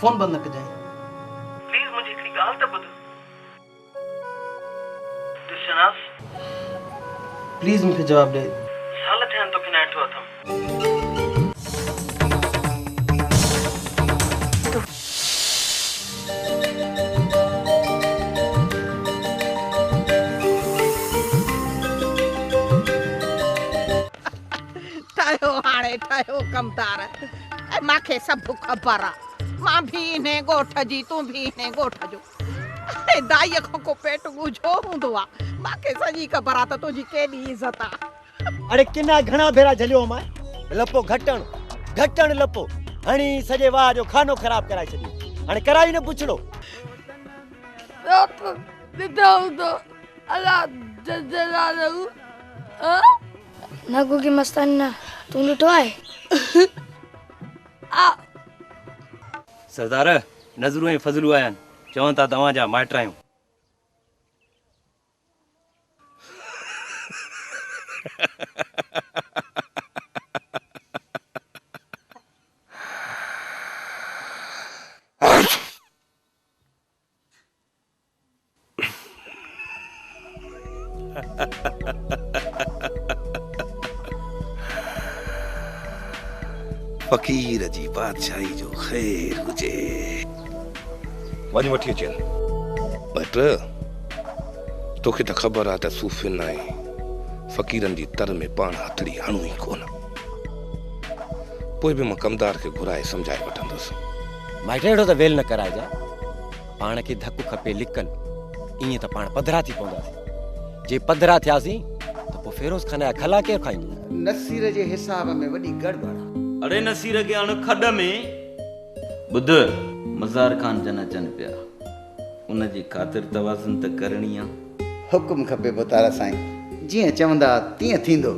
Phone बंद न कजाई। Please मुझे हिकिड़ी ॻाल्हि त ॿुध। शहनाज़ प्लीज मूंखे जवाब दे। साल थिया आहिनि तोखे न ॾिठो अथमि। ठाहियो हाणे ठाहियो कमदार। मांखे सभु ख़बर आहे। मां भी इन्हे ॻोठ जी, तूं भी इन्हे ॻोठ जो। दाईअ खां को पेट ॻुझो हूंदो आहे। मांखे सॼी ख़बर आहे त तुंहिंजी केॾी इज़त आहे। अरे किना घणा भेरा झलियो मां लपो घटण लपो हणी सॼे वाह जो खानो ख़राब कराए छॾी। हाणे कराई न पुछड़ो नगू की मस्तानी ना तू लुटो आहे। सरदार नज़रू ऐं फज़लू आया आहिनि, चवनि था तव्हांजा माइट आहियूं। फ़कीर जी बादशाही जो ख़ैर हुजे। वञ वठी अचनि। बट तोखे त ख़बर आहे त सूफ़ियुनि ऐं फ़कीरनि जी तर में पाण हथड़ी हणूं ई कोन। पोइ बि मां कमदार खे घुराए सम्झाए वठंदुसि। माइट अहिड़ो त वेल न कराइजा। पाण खे धकु खपे लिकल, ईअं त पाण पधरा थी पवंदासीं। जे पधरा थियासीं त पोइ फेरोज़ खान जा खला केरु खाईंदो? नसीर जे हिसाब में वॾी गड़बड़ आहे। अरे नसीर खे अण खॾ में ॿुध। मज़ार खान जन अचनि पिया, उनजी ख़ातिर तवाज़ुन त करणी आहे। हुकुम खपे पुतारा साईं, जीअं चवंदा तीअं थींदो।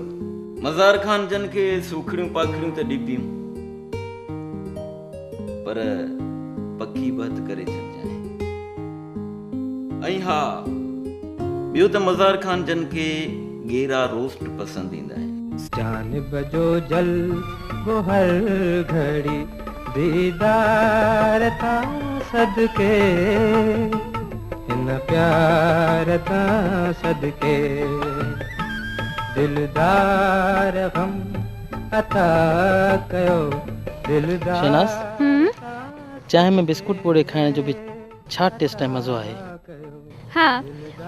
मज़ार खान जन खे सूखड़ियूं पाखड़ियूं त ॾिबियूं, पर पकी बत करे छॾजांइ। ऐं हा ॿियो त मज़ार खान जन खे गेरा रोस्ट पसंदि ईंदा आहिनि। जानिब जो जल वो हर घड़ी दीदार था सदके, इन प्यार था सदके दिलदार हम अता कयो दिलदार। शहनाज़ चाय में बिस्कुट पोड़े खाइण जो बि छा टेस्ट ऐं मज़ो आहे। हाँ,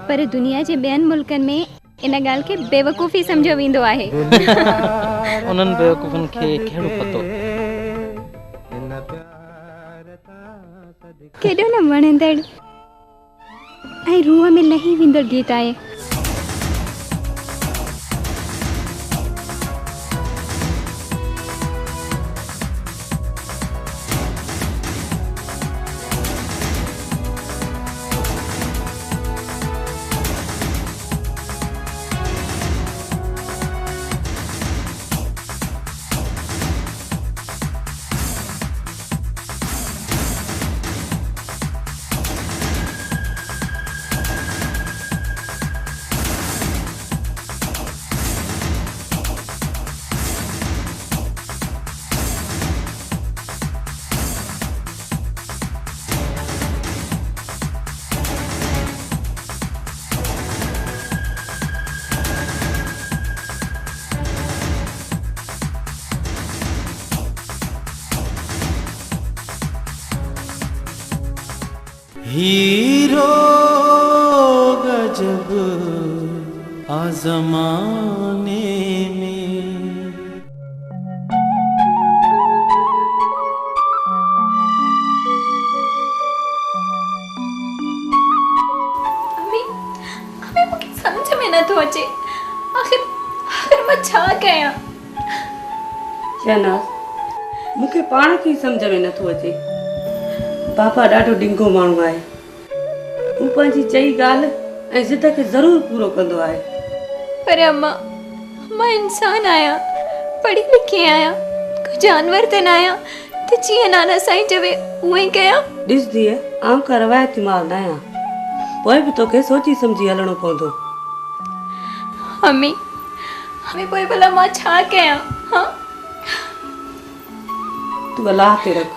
पर दुनिया जे ॿियनि मुल्कनि में इन ॻाल्हि खे बेवकूफ़ी सम्झो वेंदो आहे। उन्हनि बेवकूफ़नि खे कहिड़ो पतो। केॾो न वणंदड़ ऐं रूह में लही वेंदड़ गीत आहे। हीरो गजब आज़माने में। अभी मूंखे सम्झ में नथो अचे आखिर मां छा कयां। शहनाज़ मूंखे पाण खे सम्झ में नथो अचे। पापा ॾाढो ढिंगो माण्हू आहे। हू पंहिंजी चई ॻाल्हि ऐं ज़िद खे ज़रूरु पूरो कंदो आहे। पर अम्मा, मां इंसान आहियां, पढ़ी लिखी आहियां, कोई जानवर त न आहियां त जीअं नाना साईं चवे उहो ई कयां। ॾिस धीअ, आउं का रवायती माल न आहियां, पोइ बि तोखे सोची सम्झी हलणो पवंदो। अम्मी, हमें पोइ भला मां छा कयां? हाँ, तूं अलाह ते रख।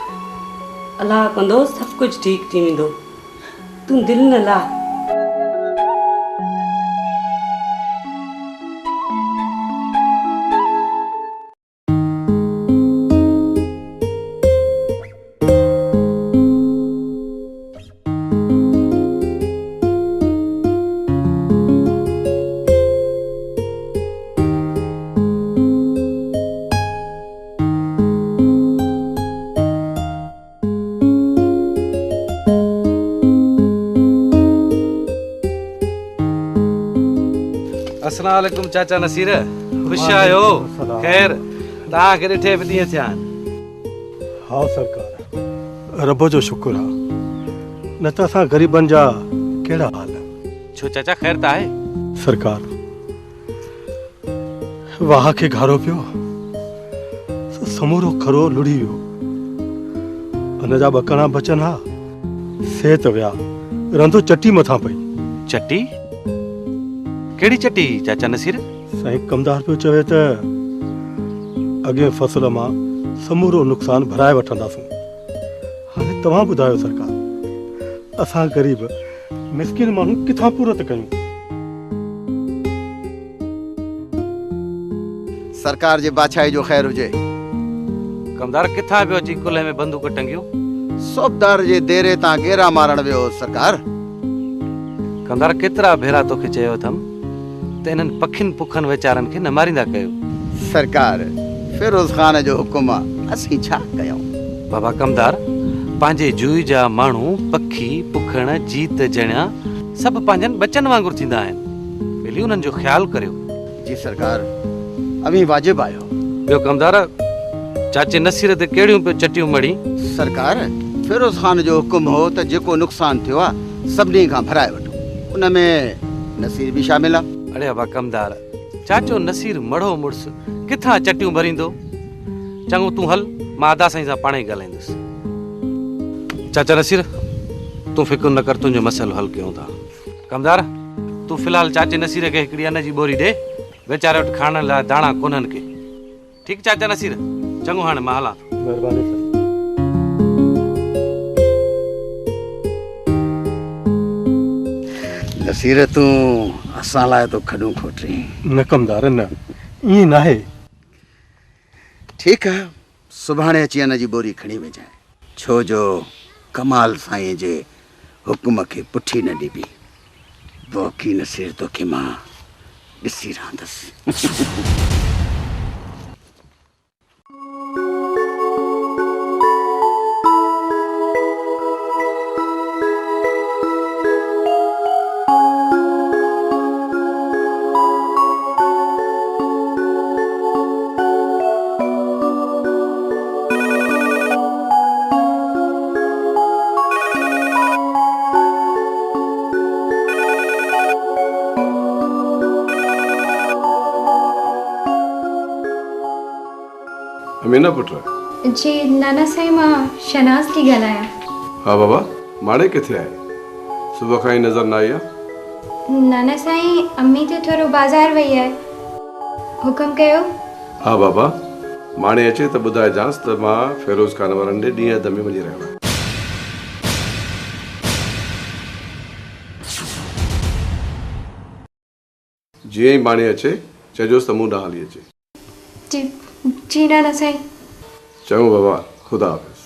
अलाह कंदो सभु कुझु ठीकु थी वेंदो। तूं दिलि न ला। अस्सलाम वालेकुम चाचा नसीर, खुश आयो? खैर, तव्हां खे ॾिठे बि ॾींहं थिया आहिनि। हाँ सरकार, रब जो शुक्र आहे, न त असां ग़रीबनि जा कहिड़ा हाल। छो चाचा, खैर त आहे? सरकार, वाह खे घारो पियो, समूरो खरो लुड़ी वियो, हुन जा ॿकणा बचन हा, सेत विया, रंधो चटी मथां पई। चटी? कहिड़ी चटी चाचा नसीर? साईं कमदार पियो चवे त अॻे फसल मां समूरो नुक़सान भराए वठंदासूं। हाणे तव्हां ॿुधायो सरकार, असां ग़रीब मिसकिन माण्हू किथां पूरत कयूं? सरकार जे बादशाही जो ख़ैर हुजे। कमदार किथां पियो अची कुल्हे में बंदूक टंगियो? सोबदार जे देरे तां गेरा मारण वियो सरकार। कमदार केतिरा भेरा तोखे चयो अथमि त इन्हनि पखियुनि पुखनि वीचारनि खे न मारींदा कयो। सरकार, फिरोज खान जो हुकुम आहे, असीं छा कयूं? बाबा कमदार, पंहिंजे जुई जा माण्हू पखी पुखण जीत जणिया सभु पंहिंजनि बचनि वांगुरु थींदा आहिनि। ॿिली उन्हनि जो ख़्यालु करियो। जी सरकार, अभी वाजिब आयो। ॿियो कमदार, चाचे नसीर ते कहिड़ियूं पियो चटियूं मड़ी? सरकार, फिरोज खान जो हुकुम हो त जेको नुक़सान थियो आहे सभिनी खां भराए वठो, उन में नसीर बि शामिल आहे। अड़े बाबा कमदार, चाचो नसीर मड़ो मुड़स किथां चटियूं भरींदो? चङो तूं हल, मां अदा साईं सां पाण ई ॻाल्हाईंदुसि। चाचा नसीर, तूं फिक्र न कर, तुंहिंजो मसइलो हल कयूं था। कमदार, तूं फ़िलहाल चाचे नसीर खे हिकिड़ी अन्न जी बोरी ॾे, वीचारे वटि खाइण लाइ दाणा कोन्हनि के। ठीकु चाचा नसीर? चङो, हाणे मां हलां थो। महिरबानी सर। नसीर, तूं असां लाइ तो खॾूं खोटी। न कमदार, न ईअं न आहे। ठीकु आहे, सुभाणे अची अन्न जी बोरी खणी वञाए, छो जो कमाल साईं जे हुकुम खे पुठी न ॾिबी। बाक़ी नसीर तोखे मां ॾिसी रहंदुसि। अमीना पुट? जी नाना साईं, मां शनाज़ थी ॻाल्हायां। हाँ बाबा, माणे किथे आहे? सुबुह खां ई नज़र न आई आहे। नाना साईं, अम्मी तो थोरो बाज़ार वई आहे, हुकुम कयो। हाँ बाबा, माणे अचे त ॿुधाइजांसि त मां फिरोज खान वारनि ॾे ॾींहं अध में वञी रहियो आहियां। जीअं ई माणे अचे चइजोसि त मूं ॾांहुं हली अचे। जी जी नाना साईं। चङो बाबा, ख़ुदा हाफ़िज़।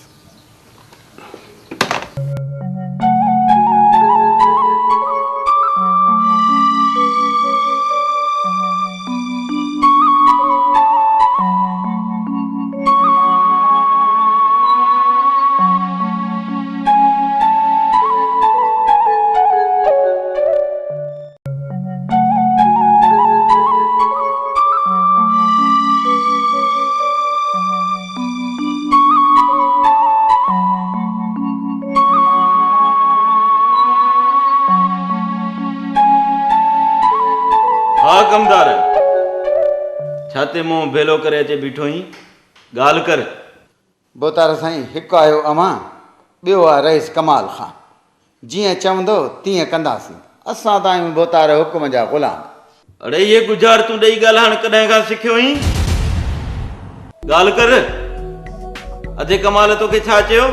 हाँ कमदार, छाते मुंहुं भेलो करे अचे बीठो ही, ॻाल्हि कर। बोतार साईं, हिकु आयो अमां, ॿियो आहे रईस कमाल खान। जीअं चवंदो तीअं कंदासीं, असां त आहियूं बोतार हुकुम जा ग़ुलाम। अड़े ये गुज़ार तूं ॾेई ॻाल्हाइण कॾहिं खां सिखियो हुई? ॻाल्हि कर, अधे कमाल तोखे छा चयो?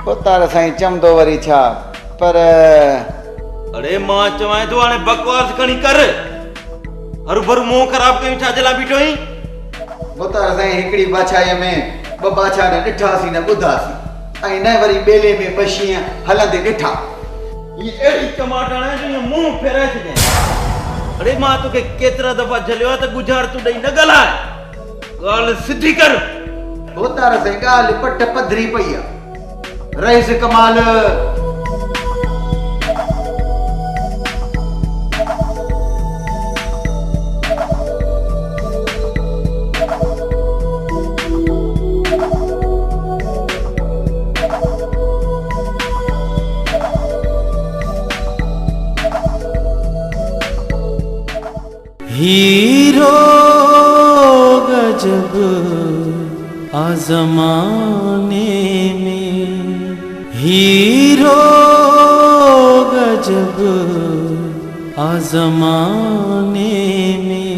पुतार साईं चमदो वरी छा पर अरे मां चवां तो हाणे बकवास खणी कर हरू भरू मुंह ख़राब कयूं छा जला बीठो ही पुतार साईं हिकिड़ी बाछाईअ में ॿ बाछा न ॾिठासीं न ॿुधासीं ऐं न वरी ॿेले में पशीअ हलंदे ॾिठा ये एड़ी टमाटर है जो मुंह फेराए छॾे अरे मां तोखे केतिरा दफ़ा झलियो आहे त गुजार तूं ॾेई न ॻाल्हाए ॻाल्हि सिधी कर पुतार साईं ॻाल्हि पट पधरी पई आहे रईस कमाल हीरो गजब आजमाने में हीरो गजब आजमाने में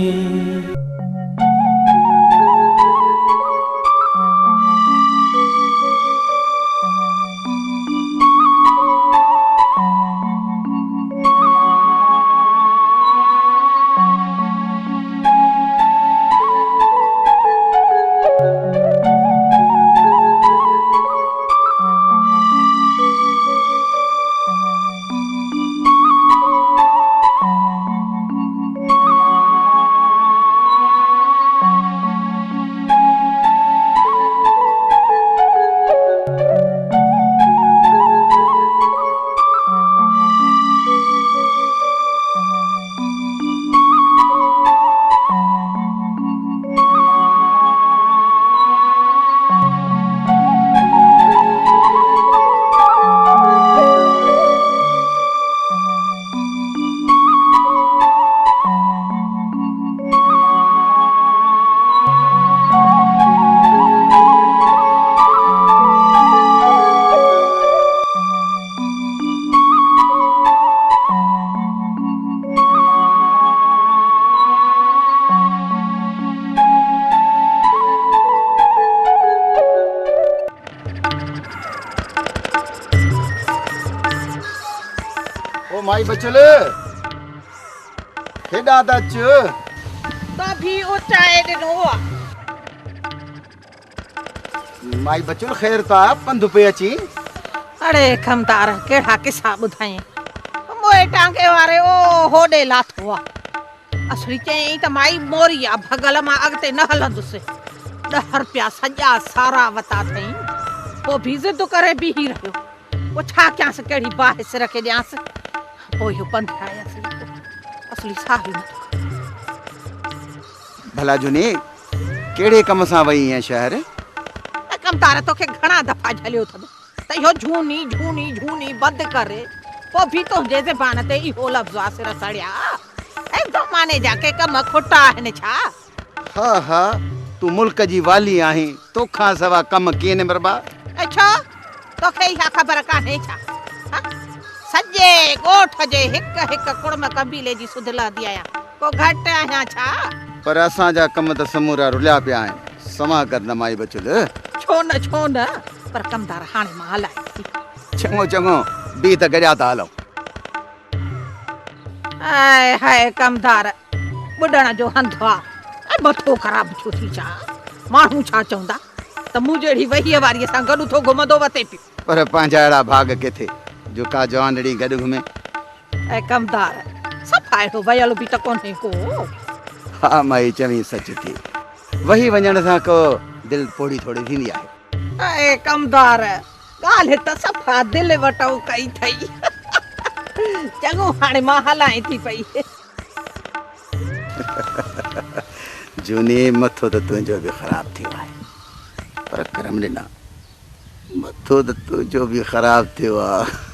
माई बचल केॾा था अचु तो भी ओ चाय ॾिनो आहे माई बचल ख़ैर था पंधु पे अची अरे खमदार कहिड़ा किसा ॿुधाई मोए टांगे वारे ओ होॾे लाथो आहे असली चयईं त माई मोरी आहे भगल मां अॻिते न हलंदुसि 10 रुपया सॼा सारा वता अथई पोइ बि ज़िद करे बीही रहियो पोइ छा कयांसि कहिड़ी बाहि सिर खे ॾियांसि पोइ इहो पंधु आयसि असली साहिब भला जुने केड़े कम सां वई है शहर कमतार तोखे घणा दफ़ा झलियो अथमि त इहो झूनी झूनी झूनी बंदि करे पोइ बि तुंहिंजे ज़बान ते इहो लफ़्ज़ आहे सिर सड़िया ऐं ज़माने जा के कम खोटा आहिनि छा हा हा तू मुल्क जी वाली आहीं तोखां सवा कम कीअं निमरबा अच्छा तोखे इहा ख़बर कान्हे छा सॼे ॻोठ जे हिक हिक कुड़म कबीले जी सुधलादी आहियां को घटि आहियां छा पर असांजा कम त समूरा रुलिया पिया आहिनि समा कर न माई बचल छो न पर कमदार हाणे मां हलाए थी चङो चङो बी त गॾिया था हलूं आए हाय कमदार ॿुॾण जो हंधु आहे ऐं मथो ख़राब छो थी छा माण्हू छा चवंदा त मूं जहिड़ी वहीअ वारीअ सां गॾु थो घुमंदो वते पियो पर पंहिंजा अहिड़ा भाग किथे जो का जवानड़ी गॾु घुमे ऐं कमदार सफ़ा अहिड़ो वयल बि त कोन्हे को हा माई चवी सच थी वही वञण सां को दिलि पोड़ी थोड़ी थींदी आहे ऐं कमदार ॻाल्हि त सफ़ा दिलि वटऊं कई अथई चङो हाणे मां हलाए थी पई जूनी मथो त तुंहिंजो बि ख़राब थियो आहे पर करम ॾिना मथो त तुंहिंजो बि ख़राब थियो आहे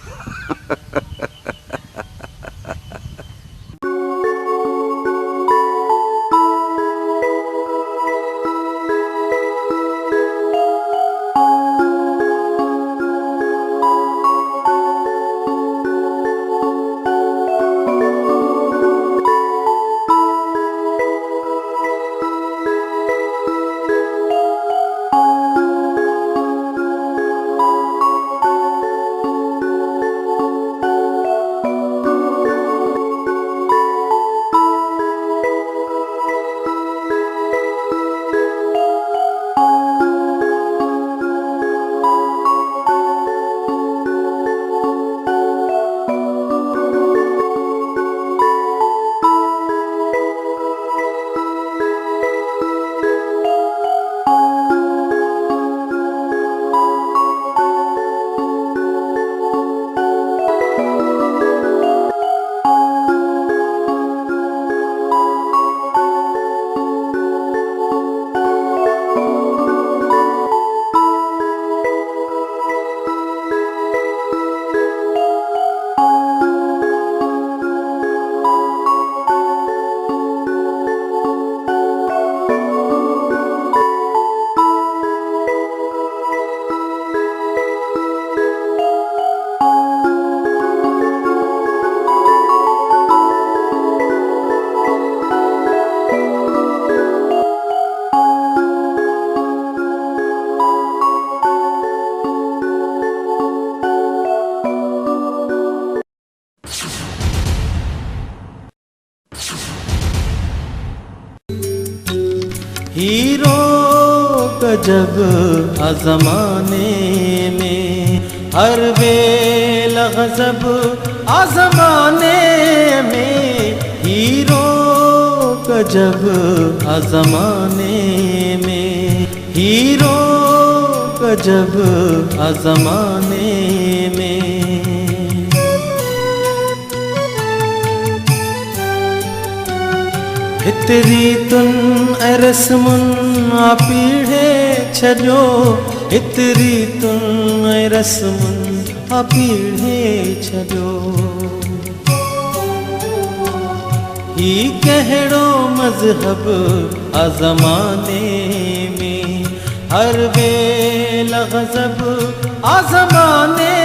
गजब आजमाने में, हर वेल गजब आजमाने में, हीरो गजब आजमाने में, हीरो गजब आजमाने में। हितरी तुन रस्मुन आ पीढ़े छजो, हितरी तुन रस्मुन आ पीढ़े छजो। ही कहिड़ो मज़हब आ ज़माने में, हर वेल गज़ब आ ज़माने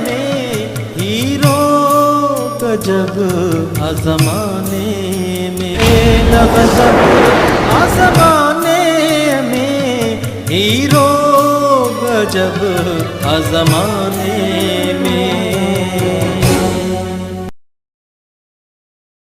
में, हीरो गजब आ ज़माने में, गजब आ ज़माने में, हीरो गजब आ ज़माने में।